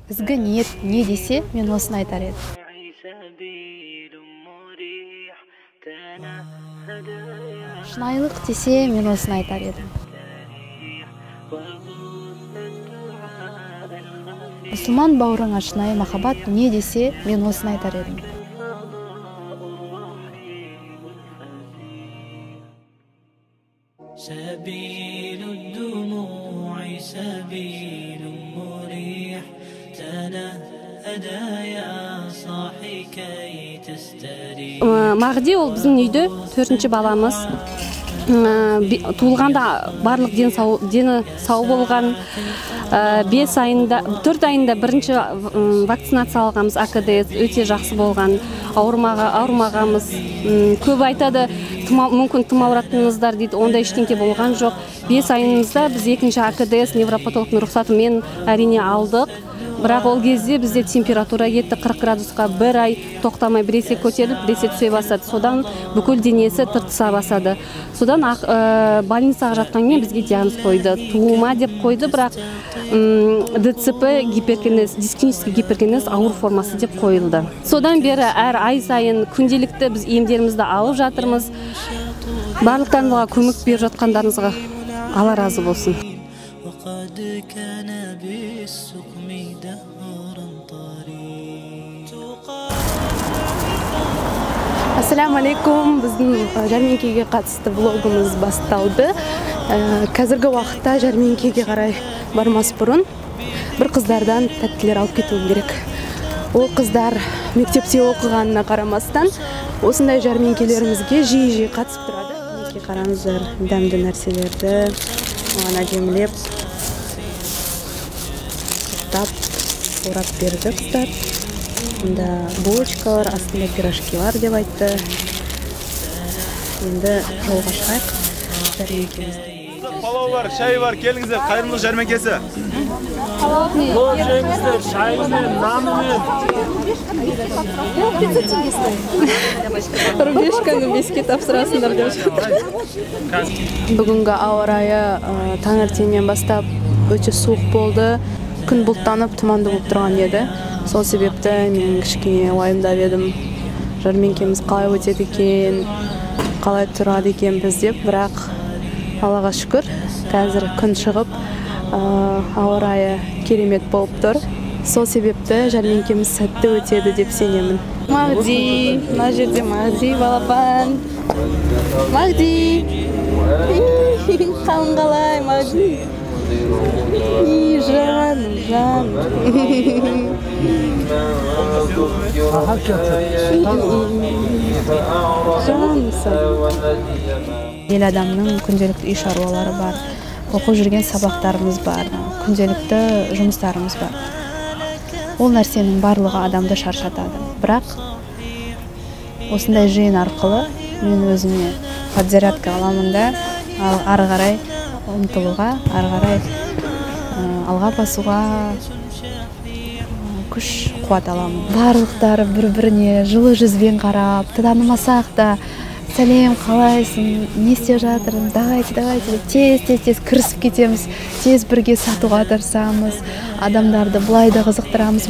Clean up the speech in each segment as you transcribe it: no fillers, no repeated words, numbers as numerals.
Ізгі ниет не десе, мен осыны айтар едім. Шынайылық десе, мен осыны айтар едім. Мұсылман бауырыңа шынайы махаббат не десе, мен осыны айтар едім. سبيل الدموع سبيل مريح تنهدى يا صاحي كي تستريح. Мағди ол біздің үйде 4-ші баламыз. Туылғанда барлық дені сау болған. 4 айында бірінші вакцинация алғанбыз, АКДС өте жақсы болған. Ауырмағанбыз. Көп айтады, мүмкін тым ауыратыныңыздар дейді, онда ештеңке болған жоқ. 5 айымызда біз 2-ші АКДС невропатологтың рұқсатымен әрине алдық. Бірақ ол кезде бізде температура кетті 40 градусқа, 1 ай тоқтамай біресе көтеріліп, біресе түсе бастады. Содан бүкіл денесі тыртыса бастады. Содан больницаға жатқаннан бізге диагноз қойды. Туылма деп қойды, бірақ ДЦП гипертонус, дискинический гипертонус ауыр формасы деп қойылды. Содан бері әр ай сайын күнделікті біз емдерімізді алып жатырмыз. Барлықтарыңызға көмек беріп жатқандарыңызға Алла разы болсын. Ассаламу алейкум, біздің жәрмеңкеге қатысты блогымыз басталды. Қазіргі уақытта жәрмеңкеге қарай бармас бұрын бір қыздардан тәттілер алып кетуім керек. Ол қыздар мектепте оқығанына қарамастан осындай жәрмеңкелерімізге жиі қатысып тұрады. Мінекей қараңыздар, дәмді нәрселерді оған әдемілеп сұртап орап берді қыздар. Мұнда булочкалар, астында пирожки бар деп айтты. Енді жолға шығайық жәрмеңкемізді. Палау бар, шай бар, келіңіздер, қайырымдылық жәрмеңкесі. Пол жеңіздер, шайымен, нанымен. Рубешканы беске тапсырасыңдар деп жатыр. Бүгінгі ауа райы таңертеңнен бастап өте суық болды. Күн бұлттанып, тұманды болып тұрған еді. Сол себепті мен кішкене уайымдап едім. Жәрмеңкеміз қалай өтеді екен, қалай тұрады екен біз деп, бірақ Аллаға шүкір, қазір күн шығып, ауа райы керемет болып тұр. Сол себепті жәрмеңкеміз сәтті өтеді деп сенемін. Мағди, мына жерде Мағди балапан. Мағди. Қалың қалай, Мағди. Жаным. Ел адамның күнделікті үй шаруалары бар, оқып жүрген сабақтарымыз бар, күнделікті жұмыстарымыз бар. Ол нәрсенің барлығы адамды шаршатады. Бірақ осындай жиын арқылы мен өзіме подзарядка аламын да, ары қарай ұмтылуға, ары қарай алға басуға күш қуат аламын. Барлықтары бір-біріне жылы жүзбен қарап, танымасақ да сәлем, қалайсың, не істеп жатырмын, давайте деп тез кірісіп кетеміз, тез бірге сатуға тырысамыз, адамдарды былай да қызықтырамыз,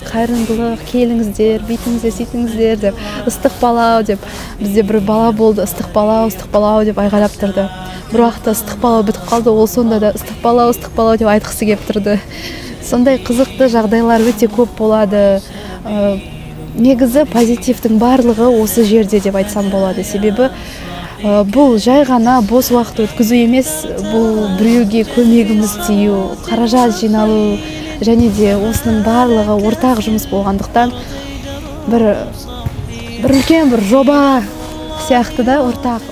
қайырымдылық, келіңіздер, бүйтіңіздер, сөйтіңіздер деп, ыстықпалау деп, бізде бір бала болды, ыстықпалау деп айғайлап тұрды. Бір уақытта ыстықпалау бітіп қалды, ол сонда да ыстықпалау деп айтқысы келіп тұрды. Сондай қызықты жағдайлар өте көп болады. Негізі позитивтің барлығы осы жерде деп айтсам болады. Себебі бұл жай ғана бос уақыт өткізу емес, бұл біреуге көмегіміз тию, қаражат жиналу, және де осының барлығы ортақ жұмыс болғандықтан бір үлкен бір жоба сияқты да ортақ.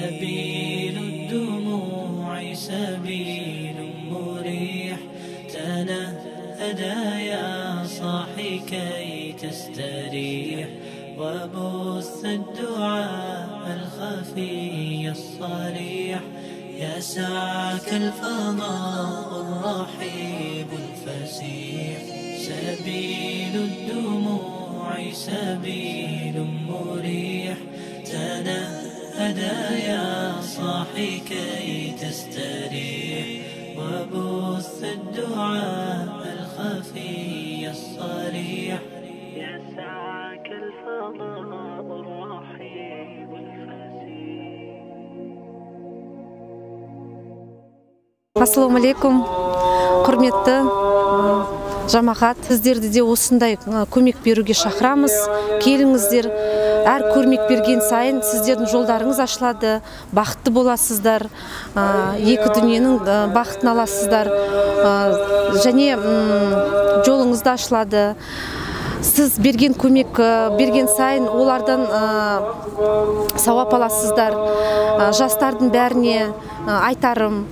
سبيل الدموع سبيل مريح تنهدى يا صاحي كي تستريح وبث الدعاء الخفي الصريح يسعك الفضاء الرحيب الفسيح سبيل الدموع سبيل مريح تنهدى يا صاحي كي تستريح وبث الدعاء الخفي الصريح يسعك الفضاء الرحيم الفسيح. Ассаламу алейкум, құрметті жамағат, сіздерді де осындай көмек беруге шақырамыз. Келіңіздер, әр көмек берген сайын сіздердің жолдарыңыз ашылады, бақытты боласыздар, екі дүниенің бақытын аласыздар, және жолыңызды ашылады. Сіз берген көмек берген сайын олардан сауап аласыздар. Жастардың бәріне айтарым,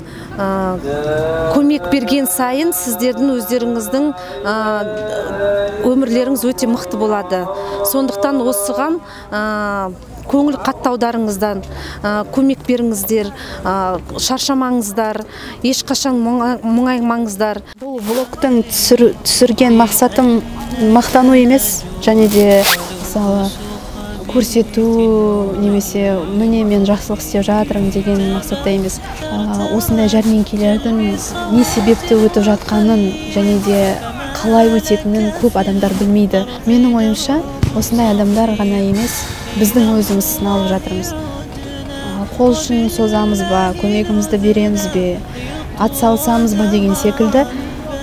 көмек берген сайын сіздердің өздеріңіздің өмірлеріңіз өте мықты болады. Сондықтан осыған көңіл қаттаударыңыздан көмек беріңіздер, шаршамаңыздар, ешқашан мұңаймаңыздар. Бұл влогтың түсірген мақсатым мақтану емес, және де мысалы көрсету немесе міне мен жақсылық істеп жатырмын деген мақсатта емес. Осындай жәрмеңкелердің не себепті өтіп жатқанын және де қалай өтетінін көп адамдар білмейді. Менің ойымша, осындай адамдар ғана емес, біздің өзіміз сыналып жатырмыз. Қол ұшын созамыз ба, көмегімізді береміз бе, атсалысамыз ба деген секілді,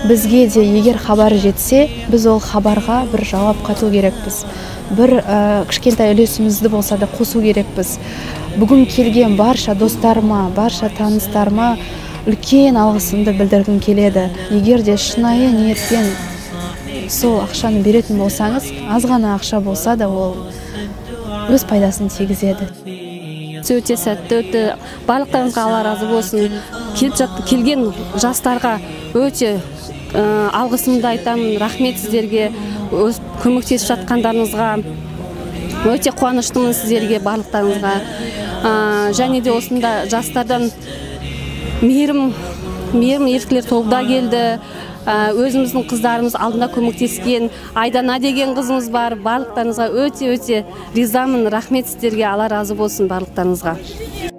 бізге де егер хабар жетсе, біз ол хабарға бір жауап қату керекпіз. Бір кішкентай үлесімізді болса да қосу керекпіз. Бүгін келген барша достарыма, барша таныстарыма үлкен алғысымды білдіргім келеді. Егер де шынайы ниетпен сол ақшаны беретін болсаңыз, аз ғана ақша болса да ол өз пайдасын тигізеді. Өте сәтті өтті. Барлықтарыңызға Алла разы болсын. Келген жастарға өте алғысымды айтамын. Рахмет сіздерге, көмектесіп жатқандарыңызға. Өте қуаныштымын сіздерге, барлықтарыңызға. Және де осында жастардан мейірім еріктілер тобы да келді. Өзіміздің қыздарымыз алдында көмектескен Айдана деген қызымыз бар. Барлықтарыңызға өте ризамын. Рахмет сіздерге, Алла разы болсын барлықтарыңызға.